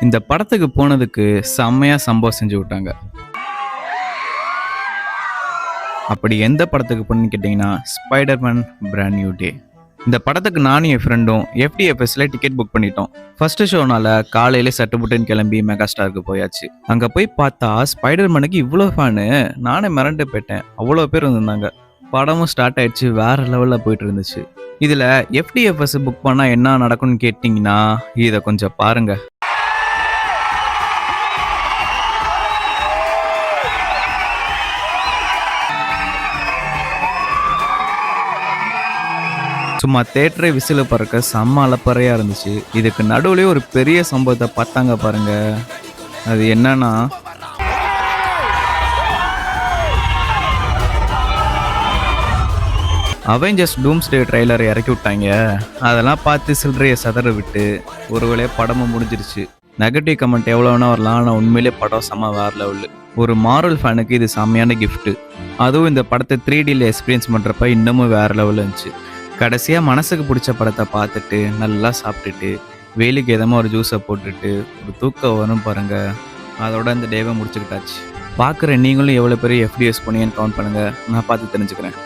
இந்த படத்துக்கு போனதுக்கு செம்மையா சம்பவம் செஞ்சு விட்டாங்க. அப்படி எந்த படத்துக்கு போனேன்னு கேட்டிங்கன்னா, ஸ்பைடர்மேன் பிராண்ட் நியூ டே. இந்த படத்துக்கு நானும் என் ஃப்ரெண்டும் FTFSல டிக்கெட் புக் பண்ணிட்டோம். ஃபர்ஸ்ட் ஷோனால காலையிலே சட்டுப்புட்டுன்னு கிளம்பி மெகா ஸ்டாருக்கு போயாச்சு. அங்க போய் பார்த்தா ஸ்பைடர்மேனுக்கு இவ்வளோ ஃபேனு, நானே மிரண்டு போயிட்டேன். அவ்வளோ பேர் வந்திருந்தாங்க. படமும் ஸ்டார்ட் ஆயிடுச்சு, வேற லெவலில் போயிட்டு இருந்துச்சு. இதில் FTFS புக் பண்ணால் என்ன நடக்கும்னு கேட்டிங்கன்னா, இதை கொஞ்சம் பாருங்க. சும்மா தேட்டரே விசில பறக்க செம்ம அலப்பறையா இருந்துச்சு. இதுக்கு நடுவுலயே ஒரு பெரிய சம்பவத்தை பார்த்தாங்க பாருங்க. அது என்னன்னா, அவெஞ்சர்ஸ் டூம்ஸ்டே ட்ரெய்லரை இறக்கி விட்டாங்க. அதெல்லாம் பார்த்து சில்லறையை சதற விட்டு ஒரு வேளைய படமும் முடிஞ்சிருச்சு. நெகட்டிவ் கமெண்ட் எவ்வளோ வேணா வரலாம், ஆனால் உண்மையிலே படம் செம்ம வேற லெவலு. ஒரு மாரல் ஃபேனுக்கு இது செம்மையான கிஃப்ட்டு. அதுவும் இந்த படத்தை 3Dயில் எக்ஸ்பீரியன்ஸ் பண்ணுறப்ப இன்னமும் வேற லெவலில் இருந்துச்சு. கடைசியாக மனசுக்கு பிடிச்ச படத்தை பார்த்துட்டு நல்லா சாப்பிட்டுட்டு வெயிலுக்கு எதமாக ஒரு ஜூஸை போட்டுட்டு ஒரு தூக்கம் வரும் பாருங்க. அதோட அந்த டேவை முடிச்சுக்கிட்டாச்சு. பார்க்குற நீங்களும் எவ்வளோ பேர் FDS போனீங்கன்னு கவுண்ட் பண்ணுங்கள், நான் பார்த்து தெரிஞ்சுக்கிறேன்.